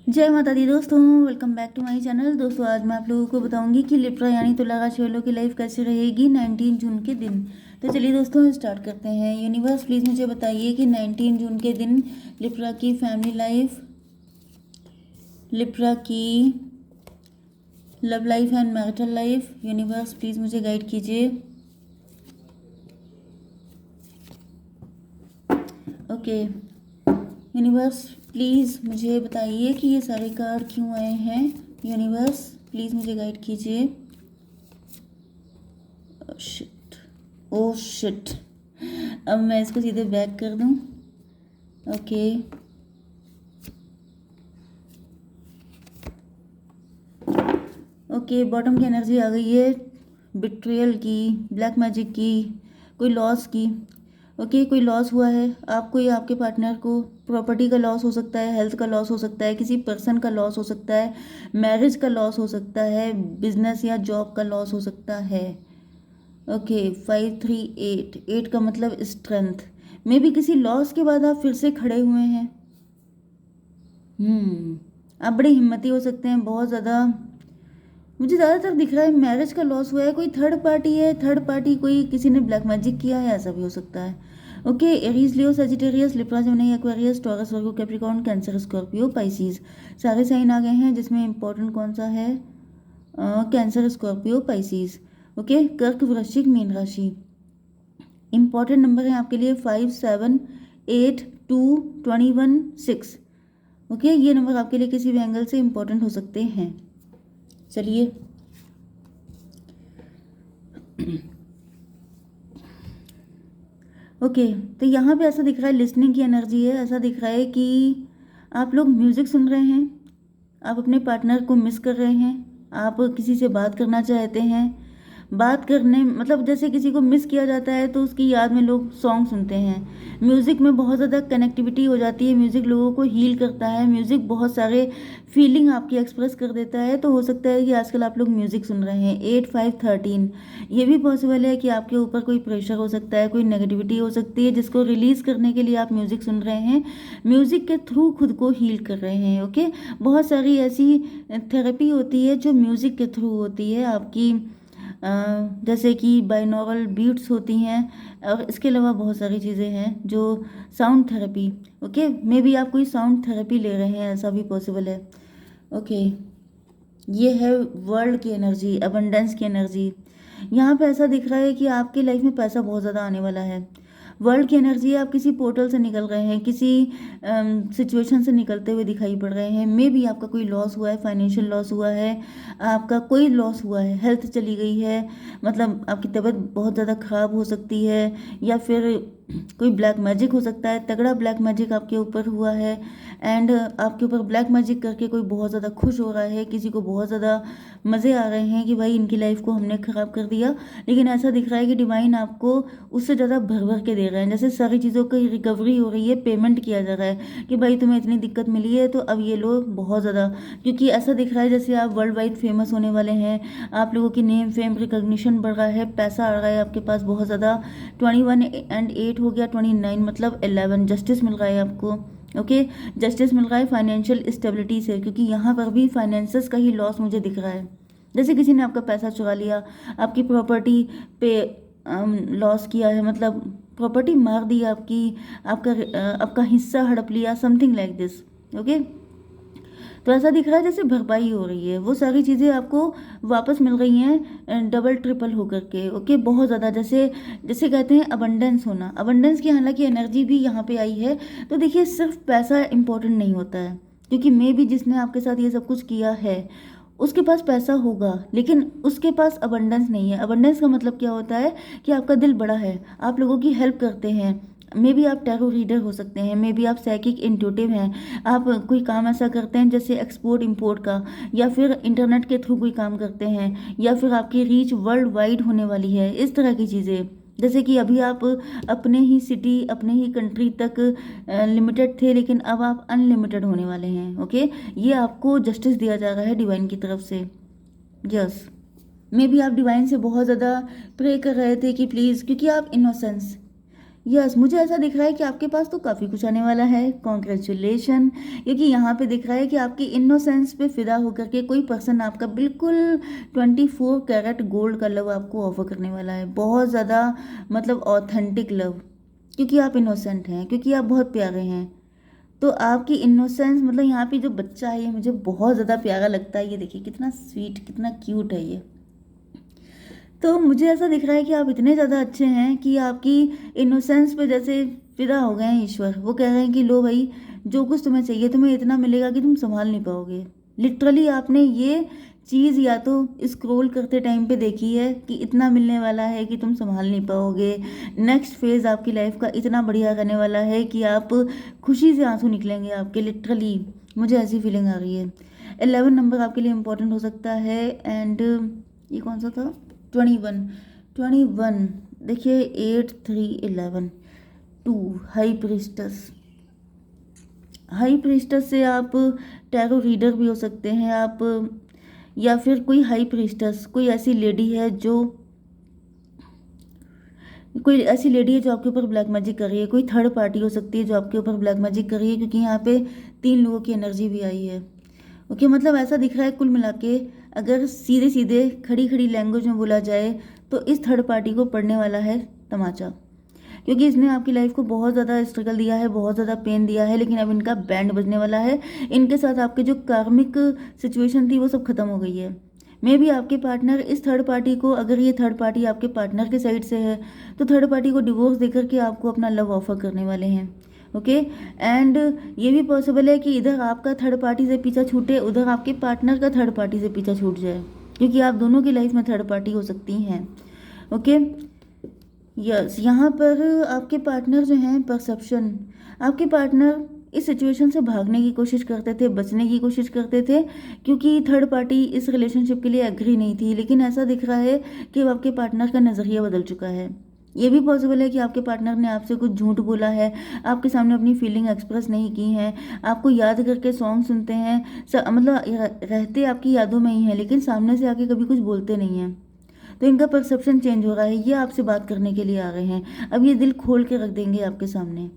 जय माता दी दोस्तों, welcome back to my channel. दोस्तों आज मैं आप लोगों को बताऊंगी कि लिब्रा यानी तुला राशि वालों की लाइफ कैसे रहेगी 19 जून के दिन। तो चलिए दोस्तों स्टार्ट करते हैं। यूनिवर्स प्लीज़ मुझे बताइए कि 19 जून के दिन लिब्रा की फैमिली लाइफ, लिब्रा की love life and marital life, universe please मुझे गाइड कीजिए। ओके यूनिवर्स प्लीज़ मुझे बताइए कि ये सारे कार्ड क्यों आए हैं। यूनिवर्स प्लीज़ मुझे गाइड कीजिए। शिट, ओ शिट, अब मैं इसको सीधे बैक कर दूं। ओके ओके बॉटम की एनर्जी आ गई है, बिट्रियल की, ब्लैक मैजिक की, कोई लॉस की। ओके कोई लॉस हुआ है आपको या आपके पार्टनर को। प्रॉपर्टी का लॉस हो सकता है, हेल्थ का लॉस हो सकता है, किसी पर्सन का लॉस हो सकता है, मैरिज का लॉस हो सकता है, बिजनेस या जॉब का लॉस हो सकता है। ओके 5 3 8, 8 का मतलब स्ट्रेंथ। मे बी किसी लॉस के बाद आप फिर से खड़े हुए हैं। आप बड़े हिम्मती हो सकते हैं बहुत ज़्यादा। मुझे ज़्यादातर दिख रहा है मैरिज का लॉस हुआ है, कोई थर्ड पार्टी है, थर्ड पार्टी कोई किसी ने ब्लैक मैजिक किया है, ऐसा भी हो सकता है। Okay Aries, Leo, Sagittarius, Libra, Gemini, Aquarius, Taurus, Virgo, Capricorn, Cancer, Scorpio, Pisces, सारे साइन आ गए हैं जिसमें इंपॉर्टेंट कौन सा है? Cancer, Scorpio, Pisces. ओके कर्क, वृश्चिक, मीन राशि। इंपॉर्टेंट नंबर है आपके लिए 5 7 8 2 21 6। ओके ये नंबर आपके लिए किसी भी एंगल से इंपॉर्टेंट हो सकते हैं। चलिए ओके तो यहाँ पे ऐसा दिख रहा है लिसनिंग की एनर्जी है। ऐसा दिख रहा है कि आप लोग म्यूज़िक सुन रहे हैं, आप अपने पार्टनर को मिस कर रहे हैं, आप किसी से बात करना चाहते हैं। बात करने मतलब जैसे किसी को मिस किया जाता है तो उसकी याद में लोग सॉन्ग सुनते हैं। म्यूज़िक में बहुत ज़्यादा कनेक्टिविटी हो जाती है, म्यूज़िक लोगों को हील करता है, म्यूज़िक बहुत सारे फीलिंग आपकी एक्सप्रेस कर देता है। तो हो सकता है कि आजकल आप लोग म्यूज़िक सुन रहे हैं। 8 5 13 ये भी पॉसिबल है कि आपके ऊपर कोई प्रेशर हो सकता है, कोई नेगेटिविटी हो सकती है जिसको रिलीज़ करने के लिए आप म्यूज़िक सुन रहे हैं, म्यूज़िक के थ्रू खुद को हील कर रहे हैं। ओके बहुत सारी ऐसी थेरेपी होती है जो म्यूज़िक के थ्रू होती है आपकी, जैसे कि बाइनॉरल बीट्स होती हैं, और इसके अलावा बहुत सारी चीज़ें हैं जो sound therapy. Okay may be आप कोई साउंड थेरेपी ले रहे हैं, ऐसा भी पॉसिबल है। ओके ये है वर्ल्ड की एनर्जी, अबंडेंस की एनर्जी। यहाँ पे ऐसा दिख रहा है कि आपकी लाइफ में पैसा बहुत ज़्यादा आने वाला है। वर्ल्ड की एनर्जी है, आप किसी पोर्टल से निकल रहे हैं, किसी सिचुएशन से निकलते हुए दिखाई पड़ रहे हैं। मे बी आपका कोई लॉस हुआ है, फाइनेंशियल लॉस हुआ है, आपका कोई लॉस हुआ है, हेल्थ चली गई है, मतलब आपकी तबीयत बहुत ज़्यादा ख़राब हो सकती है, या फिर कोई ब्लैक मैजिक हो सकता है, तगड़ा ब्लैक मैजिक आपके ऊपर हुआ है। एंड आपके ऊपर ब्लैक मैजिक करके कोई बहुत ज़्यादा खुश हो रहा है, किसी को बहुत ज़्यादा मज़े आ रहे हैं कि भाई इनकी लाइफ को हमने ख़राब कर दिया। लेकिन ऐसा दिख रहा है कि डिवाइन आपको उससे ज़्यादा भर भर के दे रहे हैं, जैसे सारी चीज़ों की रिकवरी हो रही है, पेमेंट किया जा रहा है कि भाई तुम्हें इतनी दिक्कत मिली है तो अब ये लो बहुत ज़्यादा। क्योंकि ऐसा दिख रहा है जैसे आप वर्ल्ड वाइड फेमस होने वाले हैं, आप लोगों की नेम फेम रिकॉग्निशन बढ़ रहा है, पैसा आ रहा है आपके पास बहुत ज़्यादा। 21 एंड 8 हो गया 29 मतलब 11, जस्टिस मिल रहा है आपको। ओके जस्टिस मिल रहा है फाइनेंशियल स्टेबिलिटी से, क्योंकि यहाँ पर भी फाइनेंसेस का ही लॉस मुझे दिख रहा है। जैसे किसी ने आपका पैसा चुरा लिया, आपकी प्रॉपर्टी पे लॉस किया है, मतलब प्रॉपर्टी मार दी आपकी, आपका हिस्सा हड़प लिया, समथिंग लाइक दिस। ओके तो ऐसा दिख रहा है जैसे भरपाई हो रही है, वो सारी चीज़ें आपको वापस मिल रही हैं डबल ट्रिपल होकर के। ओके बहुत ज़्यादा, जैसे जैसे कहते हैं अबंडेंस होना, अबंडेंस की हालांकि एनर्जी भी यहाँ पे आई है। तो देखिए सिर्फ पैसा इंपॉर्टेंट नहीं होता है, क्योंकि मे भी जिसने आपके साथ ये सब कुछ किया है उसके पास पैसा होगा लेकिन उसके पास अबंडेंस नहीं है। अबंडेंस का मतलब क्या होता है कि आपका दिल बड़ा है, आप लोगों की हेल्प करते हैं। मे बी आप टैरो रीडर हो सकते हैं, मे बी आप साइकिक इंट्यूटिव हैं, आप कोई काम ऐसा करते हैं जैसे एक्सपोर्ट इंपोर्ट का, या फिर इंटरनेट के थ्रू कोई काम करते हैं, या फिर आपकी रीच वर्ल्ड वाइड होने वाली है, इस तरह की चीज़ें। जैसे कि अभी आप अपने ही सिटी, अपने ही कंट्री तक लिमिटेड थे, लेकिन अब आप अनलिमिटेड होने वाले हैं। ओके ये आपको जस्टिस दिया जा रहा है डिवाइन की तरफ से। यस मे बी आप डिवाइन से बहुत ज़्यादा प्रे कर रहे थे कि प्लीज़, क्योंकि आप इनोसेंस, यस, मुझे ऐसा दिख रहा है कि आपके पास तो काफ़ी कुछ आने वाला है। कॉन्ग्रेचुलेशन, क्योंकि यहाँ पे दिख रहा है कि आपकी इनोसेंस पे फिदा होकर के कोई पर्सन आपका बिल्कुल 24 कैरेट गोल्ड का लव आपको ऑफर करने वाला है। बहुत ज़्यादा मतलब ऑथेंटिक लव, क्योंकि आप इनोसेंट हैं, क्योंकि आप बहुत प्यारे हैं। तो आपकी इनोसेंस मतलब यहाँ पे जो बच्चा है ये मुझे बहुत ज़्यादा प्यारा लगता है। ये देखिए कितना स्वीट, कितना क्यूट है ये। तो मुझे ऐसा दिख रहा है कि आप इतने ज़्यादा अच्छे हैं कि आपकी इनोसेंस पे जैसे फिदा हो गए हैं ईश्वर। वो कह रहे हैं कि लो भाई, जो कुछ तुम्हें चाहिए तुम्हें इतना मिलेगा कि तुम संभाल नहीं पाओगे। लिटरली आपने ये चीज़ या तो स्क्रॉल करते टाइम पे देखी है कि इतना मिलने वाला है कि तुम संभाल नहीं पाओगे। नेक्स्ट फेज़ आपकी लाइफ का इतना बढ़िया रहने वाला है कि आप खुशी से आंसू निकलेंगे आपके। लिटरली मुझे ऐसी फीलिंग आ रही है। 11 नंबर आपके लिए इम्पोर्टेंट हो सकता है। एंड ये कौन सा था? 21 देखिए, 8 3 11 2 हाई प्रीस्टस। हाई प्रीस्टस से आप टैरो रीडर भी हो सकते हैं आप, या फिर कोई हाई प्रीस्टस कोई ऐसी लेडी है जो आपके ऊपर ब्लैक मैजिक कर रही है। कोई थर्ड पार्टी हो सकती है जो आपके ऊपर ब्लैक मैजिक कर रही है, क्योंकि यहाँ पे 3 लोगों की एनर्जी भी आई है। ओके, मतलब ऐसा दिख रहा है कुल मिला के, अगर सीधे सीधे खड़ी खड़ी लैंग्वेज में बोला जाए तो इस थर्ड पार्टी को पड़ने वाला है तमाचा, क्योंकि इसने आपकी लाइफ को बहुत ज़्यादा स्ट्रगल दिया है, बहुत ज़्यादा पेन दिया है, लेकिन अब इनका बैंड बजने वाला है। इनके साथ आपके जो कार्मिक सिचुएशन थी वो सब खत्म हो गई है। मे भी आपके पार्टनर इस थर्ड पार्टी को, अगर ये थर्ड पार्टी आपके पार्टनर के साइड से है तो थर्ड पार्टी को डिवोर्स देकर के आपको अपना लव ऑफर करने वाले हैं। ओके, एंड ये भी पॉसिबल है कि इधर आपका थर्ड पार्टी से पीछा छूटे, उधर आपके पार्टनर का थर्ड पार्टी से पीछा छूट जाए, क्योंकि आप दोनों की लाइफ में थर्ड पार्टी हो सकती हैं। ओके, यस, यहाँ पर आपके पार्टनर जो हैं, परसेप्शन, आपके पार्टनर इस सिचुएशन से भागने की कोशिश करते थे, बचने की कोशिश करते थे, क्योंकि थर्ड पार्टी इस रिलेशनशिप के लिए एग्री नहीं थी। लेकिन ऐसा दिख रहा है कि अब आपके पार्टनर का नज़रिया बदल चुका है। ये भी पॉसिबल है कि आपके पार्टनर ने आपसे कुछ झूठ बोला है, आपके सामने अपनी फीलिंग एक्सप्रेस नहीं की है, आपको याद करके सॉन्ग सुनते हैं, मतलब रहते आपकी यादों में ही है, लेकिन सामने से आके कभी कुछ बोलते नहीं हैं। तो इनका परसेप्शन चेंज हो रहा है, ये आपसे बात करने के लिए आ रहे हैं। अब ये दिल खोल के रख देंगे आपके सामने।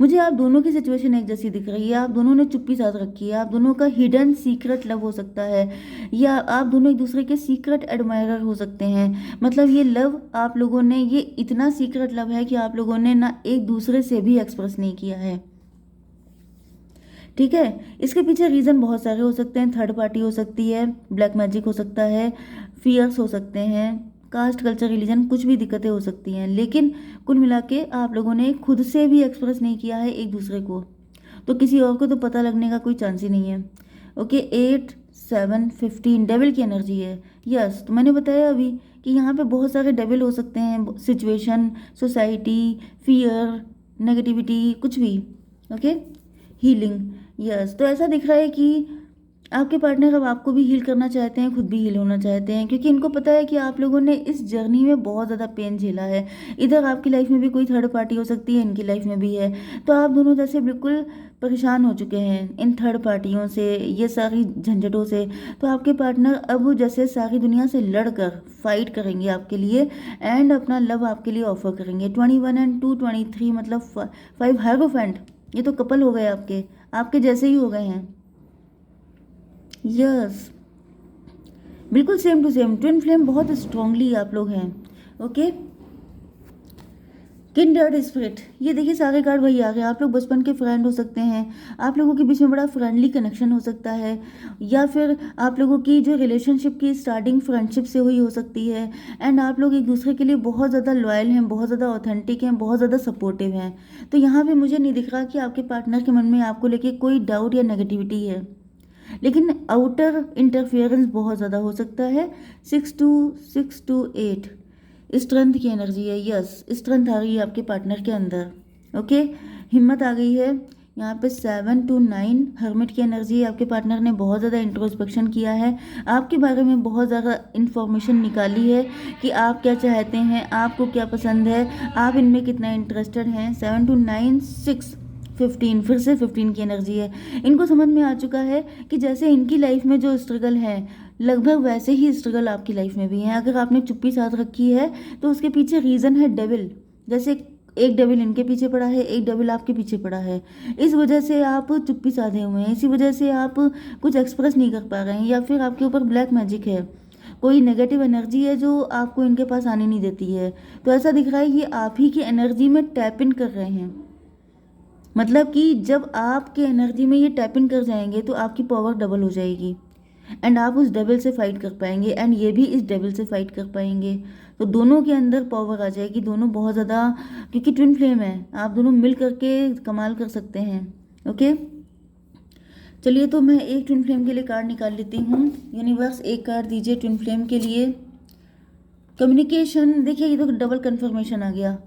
मुझे आप दोनों की सिचुएशन एक जैसी दिख रही है। आप दोनों ने चुप्पी साध रखी है, आप दोनों का हिडन सीक्रेट लव हो सकता है, या आप दोनों एक दूसरे के सीक्रेट एडमायरर हो सकते हैं। मतलब ये लव आप लोगों ने, ये इतना सीक्रेट लव है कि आप लोगों ने ना एक दूसरे से भी एक्सप्रेस नहीं किया है। ठीक है, इसके पीछे रीज़न बहुत सारे हो सकते हैं। थर्ड पार्टी हो सकती है, ब्लैक मैजिक हो सकता है, फियर्स हो सकते हैं, कास्ट, कल्चर, रिलीजन, कुछ भी दिक्कतें हो सकती हैं। लेकिन कुल मिला के आप लोगों ने खुद से भी एक्सप्रेस नहीं किया है एक दूसरे को, तो किसी और को तो पता लगने का कोई चांस ही नहीं है। ओके, 8 7 15 डेविल की एनर्जी है। यस, तो मैंने बताया अभी कि यहाँ पे बहुत सारे डेविल हो सकते हैं, सिचुएशन, सोसाइटी, फियर, नेगेटिविटी, कुछ भी। Okay, healing. यस, तो ऐसा दिख रहा है कि आपके पार्टनर अब आपको भी हील करना चाहते हैं, खुद भी हील होना चाहते हैं, क्योंकि इनको पता है कि आप लोगों ने इस जर्नी में बहुत ज़्यादा पेन झेला है। इधर आपकी लाइफ में भी कोई थर्ड पार्टी हो सकती है, इनकी लाइफ में भी है। तो आप दोनों जैसे बिल्कुल परेशान हो चुके हैं इन थर्ड पार्टियों से, ये सारी झंझटों से। तो आपके पार्टनर अब जैसे सारी दुनिया से लड़कर फाइट करेंगे आपके लिए, एंड अपना लव आपके लिए ऑफर करेंगे। 21 एंड 2 23 मतलब 5 हायरोफेंट, ये तो कपल हो गए आपके जैसे ही हो गए हैं। यस, बिल्कुल same to same twin flame, बहुत स्ट्रांगली आप लोग हैं। ओके, किंडर्ड स्पिरिट, ये देखिए सारे कार्ड वही आ गए। आप लोग बचपन के फ्रेंड हो सकते हैं, आप लोगों के बीच में बड़ा फ्रेंडली कनेक्शन हो सकता है, या फिर आप लोगों की जो रिलेशनशिप की स्टार्टिंग फ्रेंडशिप से हुई हो सकती है। एंड आप लोग एक दूसरे के लिए बहुत ज़्यादा लॉयल हैं, बहुत ज़्यादा ऑथेंटिक हैं, बहुत ज़्यादा सपोर्टिव हैं। तो यहाँ पे मुझे नहीं दिख रहा कि आपके पार्टनर के मन में आपको लेके कोई डाउट या नेगेटिविटी है, लेकिन आउटर इंटरफेरेंस बहुत ज़्यादा हो सकता है। 6 to 8 स्ट्रेंथ की एनर्जी है। यस, स्ट्रेंथ आ गई है आपके पार्टनर के अंदर। ओके, हिम्मत आ गई है। यहाँ पे 7 to 9 हर्मिट की एनर्जी है। आपके पार्टनर ने बहुत ज़्यादा इंट्रोस्पेक्शन किया है, आपके बारे में बहुत ज़्यादा इन्फॉर्मेशन निकाली है कि आप क्या चाहते हैं, आपको क्या पसंद है, आप इनमें कितना इंटरेस्टेड हैं। 7 to 9 6 15, फिर से 15 की एनर्जी है। इनको समझ में आ चुका है कि जैसे इनकी लाइफ में जो स्ट्रगल है, लगभग वैसे ही स्ट्रगल आपकी लाइफ में भी है। अगर आपने चुप्पी साध रखी है तो उसके पीछे रीज़न है डेविल। जैसे एक डेविल इनके पीछे पड़ा है, एक डेविल आपके पीछे पड़ा है। इस वजह से आप चुप्पी साधे हुए हैं, इसी वजह से आप कुछ एक्सप्रेस नहीं कर पा रहे हैं, या फिर आपके ऊपर ब्लैक मैजिक है, कोई नेगेटिव एनर्जी है जो आपको इनके पास आने नहीं देती है। तो ऐसा दिख रहा है ये आप ही की एनर्जी में टैप इन कर रहे हैं। मतलब कि जब आपके एनर्जी में ये टैप इन कर जाएंगे तो आपकी पावर डबल हो जाएगी, एंड आप उस डेविल से फाइट कर पाएंगे, एंड ये भी इस डेविल से फाइट कर पाएंगे। तो दोनों के अंदर पावर आ जाएगी, दोनों बहुत ज़्यादा, क्योंकि ट्विन फ्लेम है, आप दोनों मिल करके कमाल कर सकते हैं। ओके, चलिए तो मैं एक ट्विन फ्लेम के लिए कार्ड निकाल लेती हूँ। यूनिवर्स एक कार्ड दीजिए ट्विन फ्लेम के लिए। कम्युनिकेशन, देखिए ये तो डबल कन्फर्मेशन आ गया।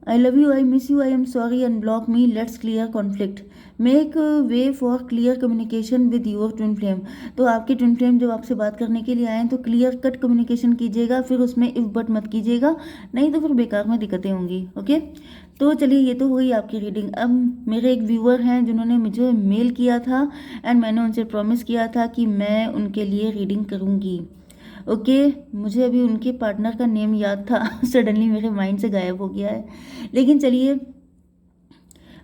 I love you, I miss you, I am sorry, unblock me, let's clear conflict, make way for clear communication with your twin flame. तो आपके ट्विन फ्लेम जब आपसे बात करने के लिए आए तो क्लियर कट कम्युनिकेशन कीजिएगा, फिर उसमें इफ बट मत कीजिएगा, नहीं तो फिर बेकार में दिक्कतें होंगी। ओके, तो चलिए ये तो हो गई आपकी रीडिंग। अब मेरे एक व्यूअर हैं जिन्होंने मुझे मेल किया था, एंड मैंने उनसे प्रॉमिस किया था कि मैं उनके लिए रीडिंग करूँगी। ओके, मुझे अभी उनके पार्टनर का नेम याद था सडनली मेरे माइंड से गायब हो गया है। लेकिन चलिए,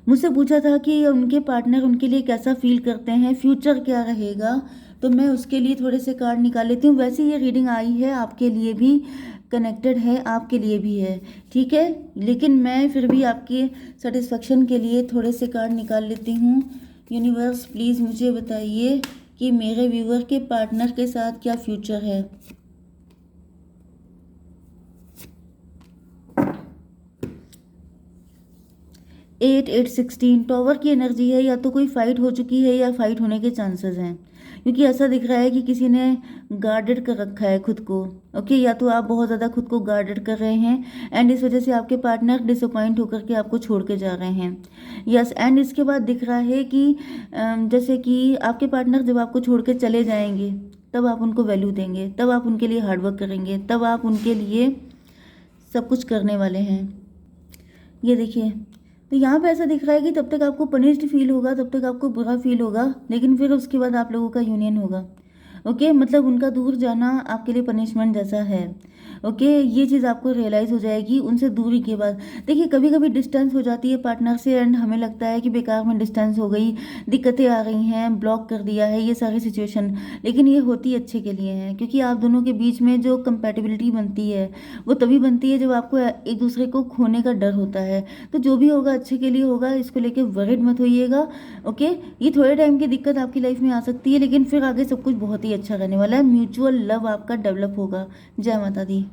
मुझसे पूछा था कि उनके पार्टनर उनके लिए कैसा फील करते हैं, फ्यूचर क्या रहेगा, तो मैं उसके लिए थोड़े से कार्ड निकाल लेती हूँ। वैसे ये रीडिंग आई है आपके लिए भी, कनेक्टेड है, आपके लिए भी है, ठीक है, लेकिन मैं फिर भी आपके सेटिस्फेक्शन के लिए थोड़े से कार्ड निकाल लेती हूँ। यूनिवर्स प्लीज़ मुझे बताइए कि मेरे व्यूअर के पार्टनर के साथ क्या फ्यूचर है। 8 8 16 टॉवर की एनर्जी है, या तो कोई फाइट हो चुकी है या फाइट होने के चांसेस हैं, क्योंकि ऐसा दिख रहा है कि किसी ने गार्डेड कर रखा है खुद को। ओके, या तो आप बहुत ज़्यादा खुद को गार्डेड कर रहे हैं, एंड इस वजह से आपके पार्टनर डिसअपॉइंट होकर के आपको छोड़ के जा रहे हैं। यस, एंड इसके बाद दिख रहा है कि जैसे कि आपके पार्टनर जब आपको छोड़ के चले जाएंगे तब आप उनको वैल्यू देंगे, तब आप उनके लिए हार्डवर्क करेंगे, तब आप उनके लिए सब कुछ करने वाले हैं। ये देखिए, तो यहाँ पे ऐसा दिख रहा है कि तब तक आपको पनिश्ड फील होगा, तब तक आपको बुरा फील होगा, लेकिन फिर उसके बाद आप लोगों का यूनियन होगा। ओके, मतलब उनका दूर जाना आपके लिए पनिशमेंट जैसा है। ओके, ये चीज़ आपको रियलाइज़ हो जाएगी उनसे दूरी के बाद। देखिए कभी कभी डिस्टेंस हो जाती है पार्टनर से, एंड हमें लगता है कि बेकार में डिस्टेंस हो गई, दिक्कतें आ रही हैं, ब्लॉक कर दिया है, ये सारी सिचुएशन, लेकिन ये होती अच्छे के लिए है, क्योंकि आप दोनों के बीच में जो कंपैटिबिलिटी बनती है वो तभी बनती है जब आपको एक दूसरे को खोने का डर होता है। तो जो भी होगा अच्छे के लिए होगा, इसको लेके वरिड मत होइएगा। ओके, ये थोड़े टाइम की दिक्कत आपकी लाइफ में आ सकती है, लेकिन फिर आगे सब कुछ बहुत ही अच्छा रहने वाला है, म्यूचुअल लव आपका डेवलप होगा। जय माता दी।